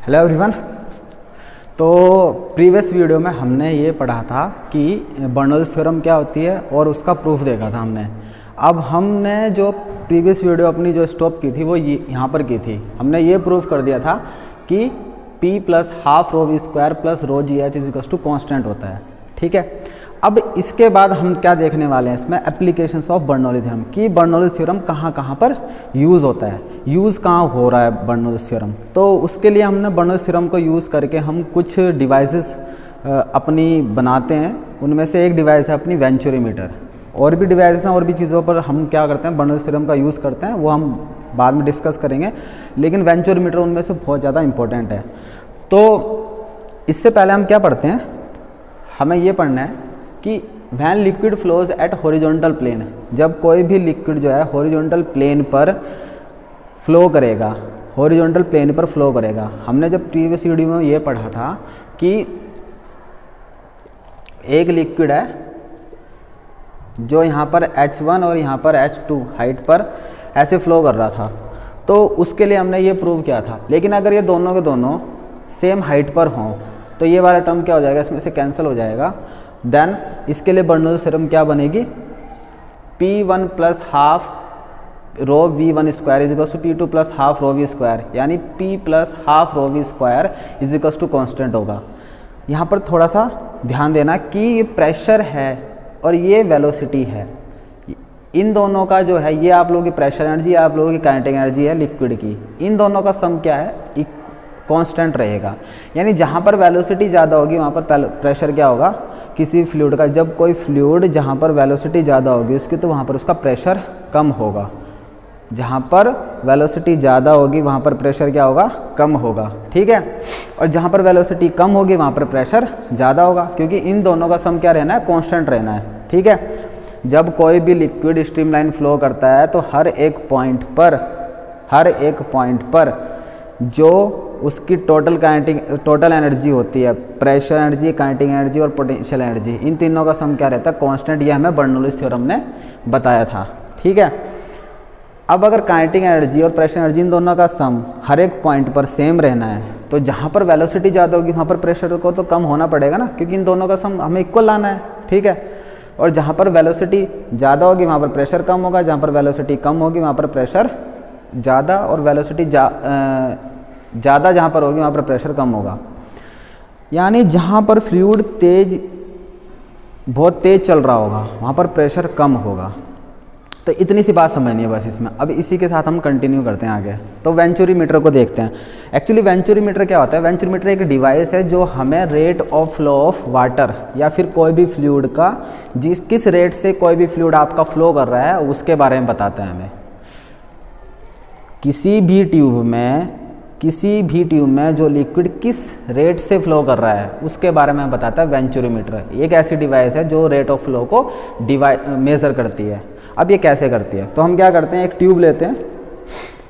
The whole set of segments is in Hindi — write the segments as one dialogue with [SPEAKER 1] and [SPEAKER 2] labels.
[SPEAKER 1] Hello everyone. तो प्रीवियस वीडियो में हमने ये पढ़ा था कि बर्नौलीज़ थ्योरम क्या होती है और उसका प्रूफ देखा था हमने। अब हमने जो प्रीवियस वीडियो अपनी जो स्टॉप की थी वो यहाँ पर की थी। हमने ये प्रूफ कर दिया था कि P plus half rho V square plus rho G H is equals to constant होता है। ठीक है, अब इसके बाद हम क्या देखने वाले हैं इसमें, एप्लीकेशंस ऑफ बर्नौली थ्योरम कि बर्नौली थ्योरम कहाँ पर यूज़ होता है, यूज़ कहाँ हो रहा है बर्नौली थ्योरम। तो उसके लिए हमने बर्नौली थ्योरम को यूज़ करके हम कुछ डिवाइसेस अपनी बनाते हैं। उनमें से एक डिवाइस है अपनी वेंचुरीमीटर। और भी डिवाइसेस हैं, और भी चीज़ों पर हम क्या करते हैं, बर्नौली थ्योरम का यूज़ करते हैं, वो हम बाद में डिस्कस करेंगे। लेकिन वेंचुरीमीटर उनमें से बहुत ज़्यादा इंपॉर्टेंट है। तो इससे पहले हम क्या पढ़ते हैं, हमें ये पढ़ना है कि when liquid flows at horizontal plane, जब कोई भी लिक्विड जो है हॉरिजॉन्टल प्लेन पर फ्लो करेगा, हॉरिजॉन्टल प्लेन पर फ्लो करेगा। हमने जब प्रीवियस वीडियो में ये पढ़ा था कि एक लिक्विड है जो यहाँ पर H1 और यहाँ पर H2 हाइट पर ऐसे फ्लो कर रहा था, तो उसके लिए हमने ये प्रूव किया था। लेकिन अगर ये दोनों के दोनों सेम हाइट पर हों तो ये वाला टर्म क्या हो जाएगा, इसमें से कैंसिल हो जाएगा। देन इसके लिए बर्नौली थ्योरम क्या बनेगी, P1 plus half rho V1 square is equals to P2 plus half rho V square, यानी P plus half rho V square is equals to constant होगा। यहाँ पर थोड़ा सा ध्यान देना कि ये प्रेशर है और ये वेलोसिटी है। इन दोनों का जो है, ये आप लोगों की प्रेशर एनर्जी, आप लोगों की काइनेटिक एनर्जी है लिक्विड की, इन दोनों का सम क्या है, कांस्टेंट रहेगा। यानी जहाँ पर वेलोसिटी ज़्यादा होगी वहाँ पर प्रेशर क्या होगा किसी फ्लूइड का। जब कोई फ्लूइड जहाँ पर वेलोसिटी ज़्यादा होगी उसकी, तो वहाँ पर उसका प्रेशर कम होगा। जहाँ पर वेलोसिटी ज़्यादा होगी वहाँ पर प्रेशर क्या होगा, कम होगा। ठीक है, और जहाँ पर वेलोसिटी कम होगी वहाँ पर प्रेशर ज़्यादा होगा, क्योंकि इन दोनों का सम क्या रहना है, कांस्टेंट रहना है। ठीक है, जब कोई भी लिक्विड स्ट्रीमलाइन फ्लो करता है तो हर एक पॉइंट पर जो उसकी टोटल एनर्जी होती है, प्रेशर एनर्जी, काइनेटिक एनर्जी और पोटेंशियल एनर्जी, इन तीनों का सम क्या रहता है, कांस्टेंट। ये हमें बर्नौलीज़ थ्योरम ने बताया था। ठीक है, अब अगर काइनेटिक एनर्जी और प्रेशर एनर्जी इन दोनों का सम हर एक पॉइंट पर सेम रहना है, तो जहाँ पर वेलोसिटी ज़्यादा होगी वहाँ पर प्रेशर को तो कम होना पड़ेगा ना, क्योंकि इन दोनों का सम हमें इक्वल लाना है। ठीक है, और जहाँ पर वेलोसिटी ज़्यादा होगी वहाँ पर प्रेशर कम होगा, जहाँ पर वेलोसिटी कम होगी वहाँ पर प्रेशर ज़्यादा, और वेलोसिटी ज़्यादा जहाँ पर होगी वहाँ पर प्रेशर कम होगा। यानी जहाँ पर फ्लूइड बहुत तेज़ चल रहा होगा वहाँ पर प्रेशर कम होगा। तो इतनी सी बात समझनी है बस इसमें। अब इसी के साथ हम कंटिन्यू करते हैं आगे। तो वेंचुरीमीटर को देखते हैं। एक्चुअली वेंचुरीमीटर क्या होता है, वेंचुरीमीटर एक डिवाइस है जो हमें rate of flow of water या फिर कोई भी फ्लूइड का किस रेट से कोई भी फ्लूइड आपका फ्लो कर रहा है उसके बारे में बताता है हमें। किसी भी ट्यूब में जो लिक्विड किस रेट से फ्लो कर रहा है उसके बारे में बताता है वेंचुरीमीटर। एक ऐसी डिवाइस है जो रेट ऑफ फ्लो को मेज़र करती है। अब ये कैसे करती है, तो हम क्या करते हैं, एक ट्यूब लेते हैं,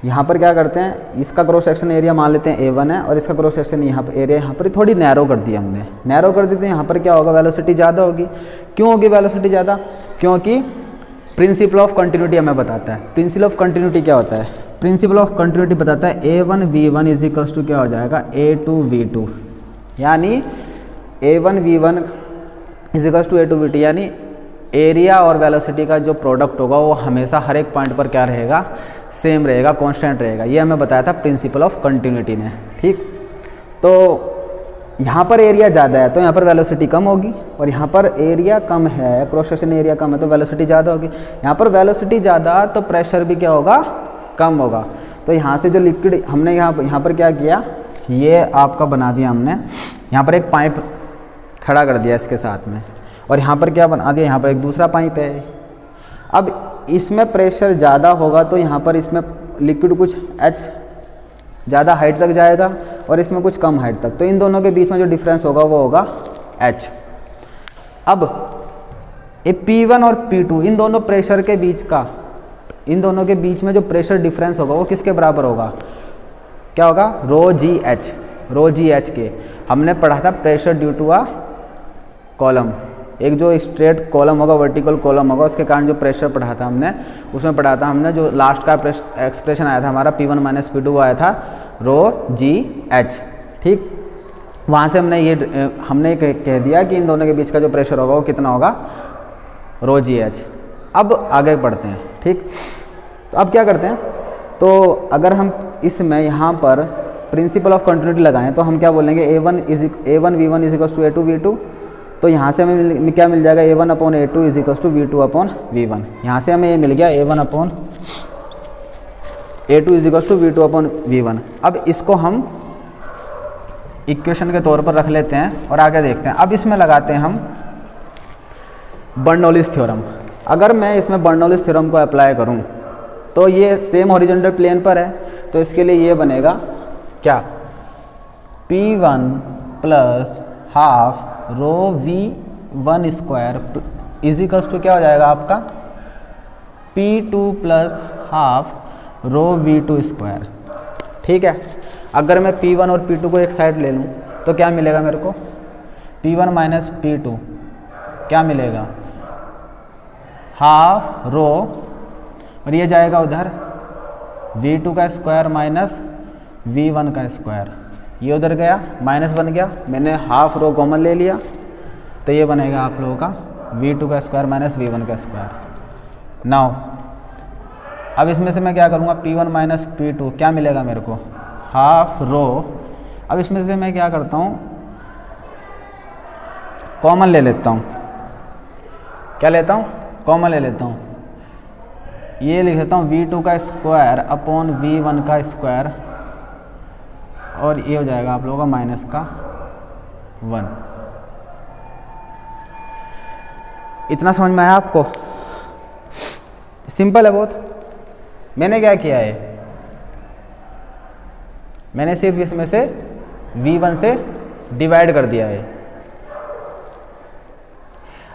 [SPEAKER 1] यहाँ पर क्या करते हैं, इसका क्रॉस सेक्शन एरिया मान लेते हैं A1 है, और इसका क्रॉस सेक्शन यहाँ पर एरिया यहाँ पर थोड़ी नैरो कर दी हमने, नैरो कर दी। तो यहाँ पर क्या होगा, वेलोसिटी ज़्यादा होगी। क्यों होगी वेलोसिटी ज़्यादा, क्योंकि प्रिंसिपल ऑफ कंटिन्यूटी हमें बताता है। प्रिंसिपल ऑफ कंटिन्यूटी क्या होता है, प्रिंसिपल ऑफ कंटिन्यूटी बताता है A1 V1 is equals to क्या हो जाएगा, A2 V2, यानी A1 V1 is equals to A2 V2, यानी एरिया और वेलोसिटी का जो प्रोडक्ट होगा वो हमेशा हर एक पॉइंट पर क्या रहेगा, सेम रहेगा, कांस्टेंट रहेगा। ये हमें बताया था प्रिंसिपल ऑफ कंटिन्यूटी ने। ठीक, तो यहाँ पर एरिया ज़्यादा है तो यहाँ पर वेलोसिटी कम होगी, और यहाँ पर एरिया कम है, क्रॉस सेक्शन एरिया कम है तो वेलोसिटी ज़्यादा होगी। यहाँ पर वेलोसिटी ज़्यादा तो प्रेशर भी क्या होगा, कम होगा। तो यहाँ से जो लिक्विड हमने यहाँ पर क्या किया, ये आपका बना दिया हमने, यहाँ पर एक पाइप खड़ा कर दिया इसके साथ में, और यहाँ पर क्या बना दिया, यहाँ पर एक दूसरा पाइप है। अब इसमें प्रेशर ज़्यादा होगा तो यहाँ पर इसमें लिक्विड कुछ H ज़्यादा हाइट तक जाएगा और इसमें कुछ कम हाइट तक, तो इन दोनों के बीच में जो डिफरेंस होगा वो होगा H। अब ये P1 और P2 इन दोनों के बीच में जो प्रेशर डिफरेंस होगा वो किसके बराबर होगा, क्या होगा, रो जी एच के। हमने पढ़ा था pressure due to a column, एक जो स्ट्रेट कॉलम होगा, वर्टिकल कॉलम होगा, उसके कारण जो प्रेशर पढ़ा था हमने, उसमें पढ़ा था हमने जो लास्ट का एक्सप्रेशन आया था हमारा P1 माइनस P2 आया था रो जी एच। ठीक। वहाँ से हमने कह दिया कि इन दोनों के बीच का जो प्रेशर होगा वो कितना होगा, रो जी एच। अब आगे बढ़ते हैं, ठीक। तो अब क्या करते हैं, तो अगर हम इसमें यहाँ पर प्रिंसिपल ऑफ कंटिन्यूटी लगाएं तो हम क्या बोलेंगे, A1 V1 is equals to A2 V2। तो यहाँ से हमें क्या मिल जाएगा, A1 upon A2 is equals to V2 upon V1। यहाँ से हमें ये मिल गया A1 upon A2 is equals to V2 upon V1। अब इसको हम इक्वेशन के तौर पर रख लेते हैं और आगे देखते हैं। अब इसमें लगाते हैं हम बर्नौलीज थ्योरम। अगर मैं इसमें बर्नौलीज थ्योरम को अप्लाई करूं तो ये सेम हॉरिजॉन्टल प्लेन पर है, तो इसके लिए ये बनेगा क्या, P1 plus half rho V1 square is equals to क्या हो जाएगा आपका, P2 प्लस हाफ रो V2 स्क्वायर। ठीक है। अगर मैं P1 और P2 को एक साइड ले लूँ तो क्या मिलेगा मेरे को, P1 माइनस P2 क्या मिलेगा, हाफ रो, और ये जाएगा उधर V2 का स्क्वायर माइनस V1 का स्क्वायर, ये उधर गया माइनस बन गया, मैंने हाफ रो कॉमन ले लिया, तो ये बनेगा आप लोगों का V2 का स्क्वायर माइनस V1 का स्क्वायर। नाउ अब इसमें से मैं क्या करूँगा, P1 माइनस P2 क्या मिलेगा मेरे को, हाफ रो। अब इसमें से मैं क्या करता हूँ, कॉमन ले लेता हूँ, क्या लेता हूँ, कॉमन ले लेता हूँ, ये लिख देता हूँ V2 का स्क्वायर अपॉन V1 का स्क्वायर, और ये हो जाएगा आप लोगों का माइनस का 1। इतना समझ में आया आपको, सिंपल है बहुत। मैंने क्या किया है, मैंने सिर्फ इसमें से V1 से डिवाइड कर दिया है।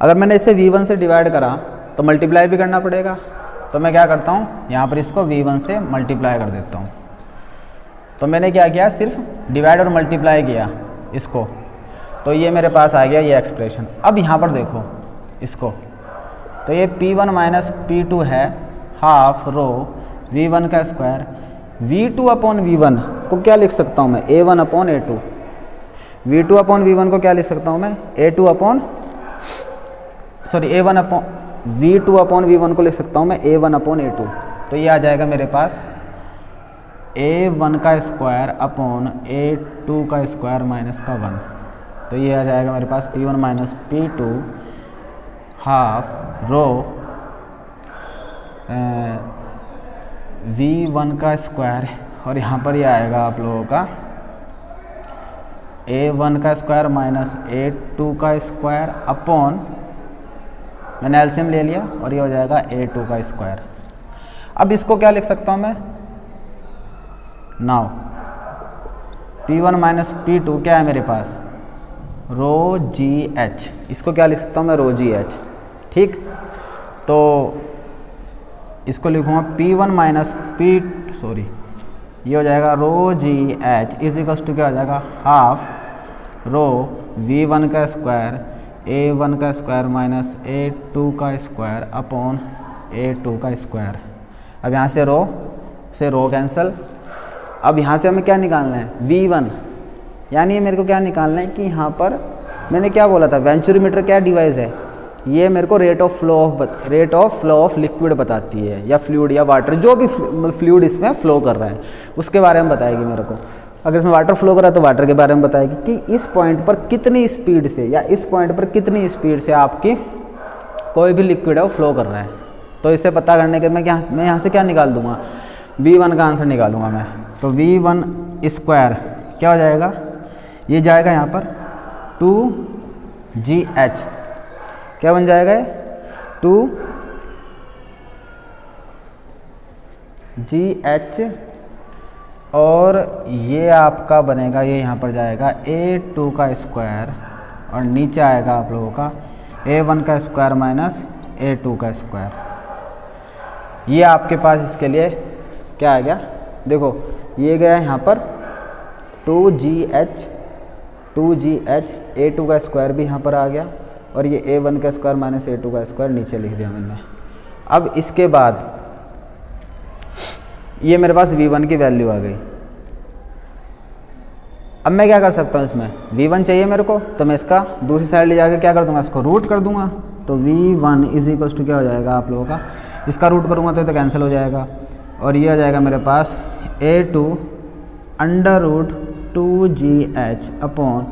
[SPEAKER 1] अगर मैंने इसे V1 से डिवाइड करा तो मल्टीप्लाई भी करना पड़ेगा, तो मैं क्या करता हूँ, यहाँ पर इसको V1 से मल्टीप्लाई कर देता हूँ। तो मैंने क्या किया, सिर्फ डिवाइड और मल्टीप्लाई किया इसको, तो ये मेरे पास आ गया ये एक्सप्रेशन। अब यहाँ पर देखो इसको, तो ये P1 माइनस P2 है, हाफ रो V1 का स्क्वायर, V2 अपॉन V1 को क्या लिख सकता हूँ मैं, A1 upon A2। V2 upon V1 को क्या लिख सकता हूँ मैं, A1 upon V2 upon V1 को लिख सकता हूँ मैं A1 अपॉन A2। तो ये आ जाएगा मेरे पास A1 का स्क्वायर अपॉन A2 का स्क्वायर माइनस का 1। तो ये आ जाएगा मेरे पास P1 minus P2 half rho V1 का स्क्वायर, और यहाँ पर ये आएगा आप लोगों का A1 का स्क्वायर माइनस A2 का स्क्वायर अपॉन, मैंने एलसीएम ले लिया, और ये हो जाएगा A2 का स्क्वायर। अब इसको क्या लिख सकता हूँ मैं, नाउ P1 माइनस P2 क्या है मेरे पास, रो जी एच, इसको क्या लिख सकता हूँ मैं, रो जी एच। ठीक, तो इसको लिखूँगा P1 माइनस ये हो जाएगा रो G H is equals to क्या हो जाएगा, हाफ रो V1 का स्क्वायर A1 का स्क्वायर माइनस A2 का स्क्वायर अपॉन A2 का स्क्वायर। अब यहाँ से रो कैंसिल। अब यहाँ से हमें क्या निकालना है, V1, यानी मेरे को क्या निकालना है कि यहाँ पर मैंने क्या बोला था, वेंचुरीमीटर क्या डिवाइस है, ये मेरे को rate of flow of liquid बताती है, या फ्लूइड या वाटर, जो भी फ्लूइड इसमें फ्लो कर रहा है उसके बारे में बताएगी मेरे को। अगर इसमें वाटर फ्लो कर रहा है तो वाटर के बारे में बताएगी कि इस पॉइंट पर कितनी स्पीड से या इस पॉइंट पर कितनी स्पीड से आपकी कोई भी लिक्विड है वो फ्लो कर रहा है। तो इसे पता करने के मैं यहाँ से क्या निकाल दूंगा, V1 का आंसर निकालूंगा मैं। तो V1 स्क्वायर क्या हो जाएगा, ये जाएगा यहाँ पर 2GH, क्या बन जाएगा 2GH, और ये आपका बनेगा, ये यहाँ पर जाएगा A2 का स्क्वायर, और नीचे आएगा आप लोगों का A1 का स्क्वायर माइनस A2 का स्क्वायर। ये आपके पास इसके लिए क्या आ गया, देखो ये गया यहाँ पर 2GH, A2 का स्क्वायर भी यहाँ पर आ गया, और ये A1 का स्क्वायर माइनस A2 का स्क्वायर नीचे लिख दिया मैंने। अब इसके बाद ये मेरे पास V1 की वैल्यू आ गई, अब मैं क्या कर सकता हूँ, इसमें V1 चाहिए मेरे को, तो मैं इसका दूसरी साइड ले जाकर क्या कर दूंगा, इसको रूट कर दूंगा। तो V1 इज इक्वल्स टू क्या हो जाएगा आप लोगों का, इसका रूट करूँगा तो कैंसिल हो जाएगा, और ये हो जाएगा मेरे पास A2 under root 2GH upon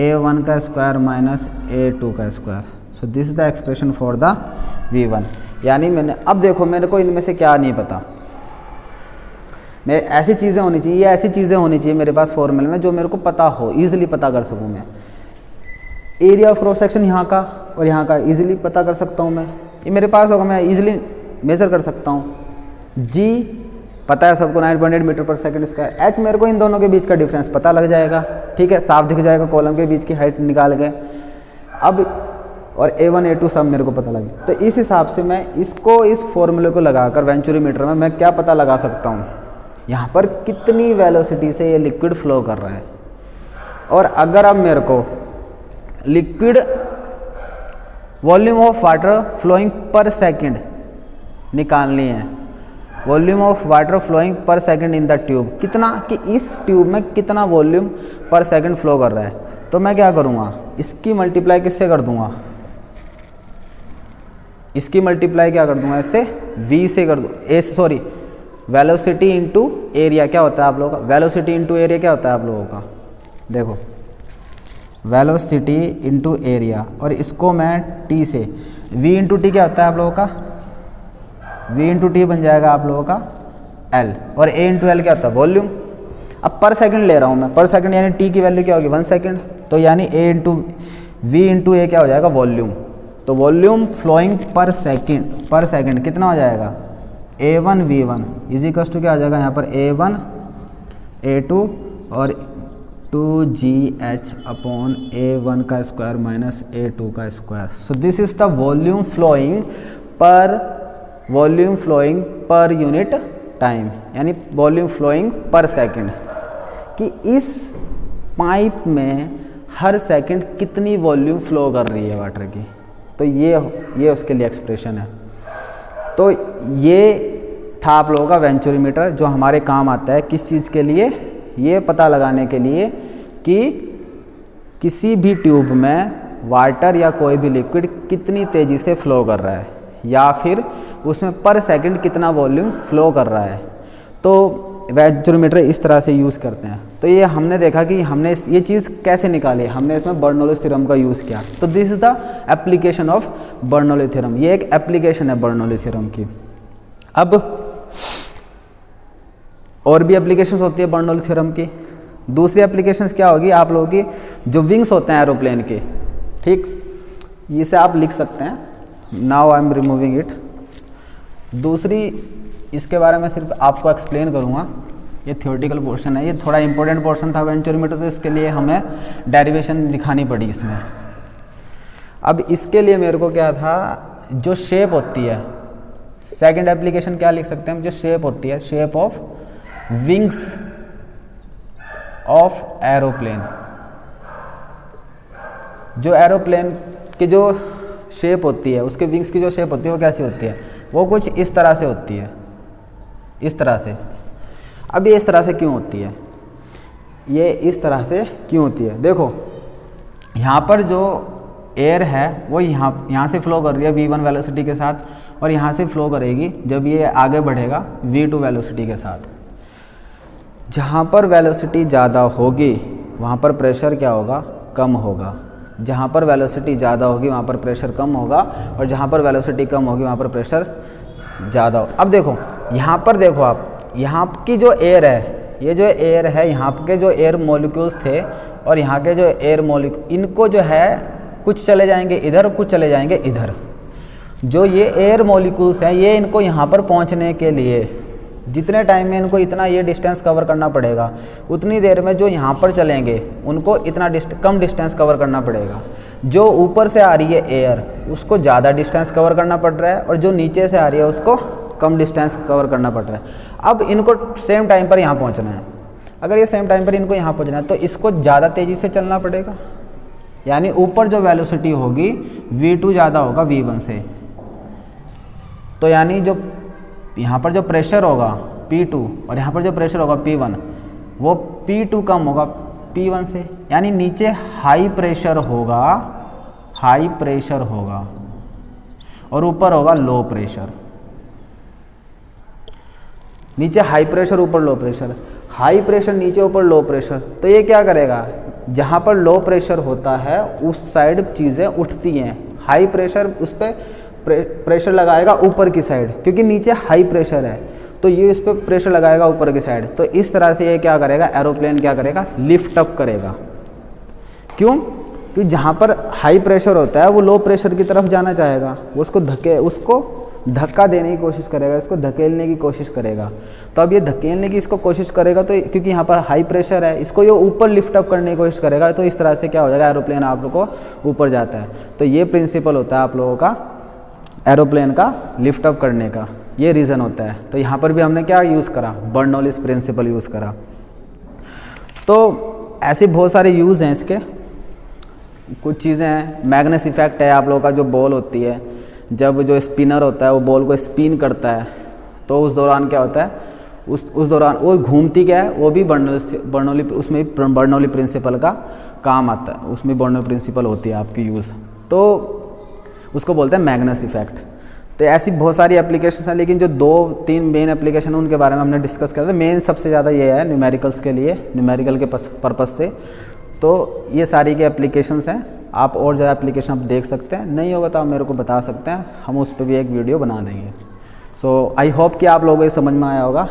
[SPEAKER 1] A1 का स्क्वायर माइनस A2 का square. So this is the expression for the V1। यानी मैंने, अब देखो मेरे को इनमें से क्या नहीं पता, मैं ऐसी चीज़ें होनी चाहिए, ये ऐसी चीज़ें होनी चाहिए मेरे पास फॉर्मूले में जो मेरे को पता हो, ईजिली पता कर सकूँ मैं। एरिया ऑफ क्रॉस सेक्शन यहाँ का और यहाँ का ईजिली पता कर सकता हूँ मैं, ये मेरे पास होगा, मैं ईजिली मेज़र कर सकता हूँ। जी पता है सबको 9.8 मीटर पर सेकंड स्क्वायर। एच मेरे को इन दोनों के बीच का डिफरेंस पता लग जाएगा, ठीक है, साफ दिख जाएगा, कॉलम के बीच की हाइट निकाल गए। अब और A1 A2 सब मेरे को पता लगे, तो इस हिसाब से मैं इसको, इस फॉर्मूले को लगाकर वेंचुरीमीटर में मैं क्या पता लगा सकता हूँ, यहाँ पर कितनी वेलोसिटी से ये लिक्विड फ्लो कर रहा है। और अगर अब मेरे को liquid volume of water flowing per second निकालनी है, volume of water flowing per second in the tube, कितना, कि इस ट्यूब में कितना वॉल्यूम पर सेकंड फ्लो कर रहा है, तो मैं क्या करूँगा, इसकी मल्टीप्लाई किससे कर दूँगा, इसकी मल्टीप्लाई क्या कर दूँगा, इससे V से कर दूँ, वेलोसिटी इंटू एरिया क्या होता है आप लोगों का, वेलोसिटी इंटू एरिया क्या होता है आप लोगों का, देखो वेलोसिटी इंटू एरिया, और इसको मैं T से, V इंटू टी क्या होता है आप लोगों का, V इंटू टी बन जाएगा आप लोगों का L, और A इंटू एल क्या होता है, वॉल्यूम। अब पर सेकंड ले रहा हूँ मैं, पर सेकंड यानी T की वैल्यू क्या होगी, 1 सेकंड, तो यानी A इंटू V इंटू ए क्या हो जाएगा, वॉल्यूम। तो वॉल्यूम फ्लोइंग पर सेकंड कितना हो जाएगा, A1 V1 is equal to क्या आ जाएगा, यहाँ पर A1 A2 और 2GH अपॉन A1 का स्क्वायर माइनस A2 का square. So this is the volume flowing per unit time, यानी वॉल्यूम फ्लोइंग पर सेकंड, कि इस पाइप में हर सेकंड कितनी वॉल्यूम फ्लो कर रही है वाटर की। तो ये उसके लिए एक्सप्रेशन है। तो ये था आप लोगों का वेंचुरीमीटर, जो हमारे काम आता है किस चीज़ के लिए, ये पता लगाने के लिए कि किसी भी ट्यूब में वाटर या कोई भी लिक्विड कितनी तेज़ी से फ्लो कर रहा है, या फिर उसमें पर सेकंड कितना वॉल्यूम फ्लो कर रहा है। तो वेंचुरीमीटर इस तरह से यूज़ करते हैं। तो ये हमने देखा कि हमने ये चीज़ कैसे निकाली, हमने इसमें बर्नौली थ्योरम का यूज़ किया। तो this is the application of Bernoulli theorem, ये एक एप्लीकेशन है बर्नौली थ्योरम की। अब और भी एप्लीकेशंस होती है बर्नौली थ्योरम की। दूसरी एप्लीकेशंस क्या होगी आप लोगों की, जो विंग्स होते हैं एरोप्लेन के, ठीक, इसे आप लिख सकते हैं, now I am removing it. दूसरी, इसके बारे में सिर्फ आपको एक्सप्लेन करूँगा, ये थ्योरेटिकल पोर्शन है, ये थोड़ा इंपॉर्टेंट पोर्शन था वेंचुरीमीटर, तो इसके लिए हमें डेरिवेशन दिखानी पड़ी इसमें। अब इसके लिए मेरे को क्या था, जो शेप होती है, सेकंड एप्लीकेशन क्या लिख सकते हैं हम, जो शेप होती है, shape of wings of aeroplane. जो एरोप्लेन की जो शेप होती है, उसके विंग्स की जो शेप होती है वो कैसी होती है, वो कुछ इस तरह से होती है, इस तरह से। अब ये इस तरह से क्यों होती है, ये इस तरह से क्यों होती है, देखो यहाँ पर जो एयर है वो यहाँ से फ्लो कर रही है V1 वेलोसिटी के साथ, और यहाँ से फ्लो करेगी जब ये आगे बढ़ेगा V2 वेलोसिटी के साथ। जहाँ पर वेलोसिटी ज़्यादा होगी वहाँ पर प्रेशर क्या होगा, कम होगा। जहाँ पर वेलोसिटी ज़्यादा होगी वहाँ पर प्रेशर कम होगा, और जहाँ पर वेलोसिटी कम होगी वहाँ पर प्रेशर ज़्यादा हो। अब देखो यहाँ पर, देखो आप, यहाँ की जो एयर है, ये जो एयर है, यहाँ के जो एयर मॉलिक्यूल्स थे और यहाँ के जो एयर मॉलिक्यूल, इनको जो है कुछ चले जाएंगे इधर, कुछ चले जाएंगे इधर। जो ये एयर मॉलिक्यूल्स हैं, ये इनको यहाँ पर पहुँचने के लिए जितने टाइम में इनको इतना ये डिस्टेंस कवर करना पड़ेगा, उतनी देर में जो यहाँ पर चलेंगे उनको इतना कम डिस्टेंस कवर करना पड़ेगा। जो ऊपर से आ रही है एयर, उसको ज़्यादा डिस्टेंस कवर करना पड़ रहा है, और जो नीचे से आ रही है उसको कम डिस्टेंस कवर करना पड़ रहा है। अब इनको सेम टाइम पर यहाँ पहुँचना है। अगर ये सेम टाइम पर इनको यहाँ पहुँचना है तो इसको ज़्यादा तेज़ी से चलना पड़ेगा, यानी ऊपर जो वेलोसिटी होगी V2 ज़्यादा होगा V1 से। तो यानी जो यहाँ पर जो प्रेशर होगा P2 और यहाँ पर जो प्रेशर होगा P1, वो P2 कम होगा P1 से, यानी नीचे हाई प्रेशर होगा और ऊपर होगा लो प्रेशर। नीचे हाई प्रेशर, ऊपर लो प्रेशर, हाई प्रेशर नीचे, ऊपर लो प्रेशर। तो ये क्या करेगा, जहाँ पर लो प्रेशर होता है उस साइड चीज़ें उठती हैं, हाई प्रेशर उस पर प्रेशर लगाएगा ऊपर की साइड, क्योंकि नीचे हाई प्रेशर है तो ये इस पर प्रेशर लगाएगा ऊपर की साइड। तो इस तरह से ये क्या करेगा, एरोप्लेन क्या करेगा, लिफ्ट अप करेगा। क्यों? क्योंकि जहाँ पर हाई प्रेशर होता है वो लो प्रेशर की तरफ जाना चाहेगा, वो उसको धक्का देने की कोशिश करेगा, इसको धकेलने की कोशिश करेगा। तो अब ये धकेलने की इसको कोशिश करेगा, तो क्योंकि यहाँ पर हाई प्रेशर है, इसको ये ऊपर लिफ्ट अप करने की कोशिश करेगा। तो इस तरह से क्या हो जाएगा, एरोप्लेन आप लोग को ऊपर जाता है। तो ये प्रिंसिपल होता है आप लोगों का एरोप्लेन का लिफ्ट अप करने का, ये रीज़न होता है। तो यहाँ पर भी हमने क्या यूज़ करा, बर्नौलीज प्रिंसिपल यूज़ करा। तो ऐसे बहुत सारे यूज़ हैं इसके। कुछ चीज़ें हैं, मैग्नेस इफेक्ट है, आप लोगों का जो बॉल होती है, जब जो स्पिनर होता है वो बॉल को स्पिन करता है तो उस दौरान क्या होता है, उस दौरान वो घूमती क्या है, वो भी बर्नौली उसमें बर्नौली प्रिंसिपल का काम आता है, उसमें बर्नौली प्रिंसिपल होती है आपकी यूज़। तो उसको बोलते हैं मैग्नेस इफेक्ट। तो ऐसी बहुत सारी एप्लीकेशंस हैं, लेकिन जो 2-3 मेन एप्लीकेशन उनके बारे में हमने डिस्कस किया था। मेन सबसे ज़्यादा ये है न्यूमेरिकल्स के लिए, न्यूमेरिकल के पर्पज़ से। तो ये सारी के एप्लीकेशंस हैं, आप और ज़्यादा एप्लीकेशन आप देख सकते हैं, नहीं होगा तो आप मेरे को बता सकते हैं, हम उस पर भी एक वीडियो बना देंगे। सो आई होप कि आप लोगों को ये समझ में आया होगा।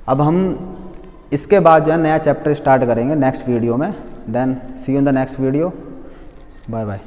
[SPEAKER 1] अब हम इसके बाद जो है नया चैप्टर स्टार्ट करेंगे नेक्स्ट वीडियो में। Then see you in the next video, bye bye.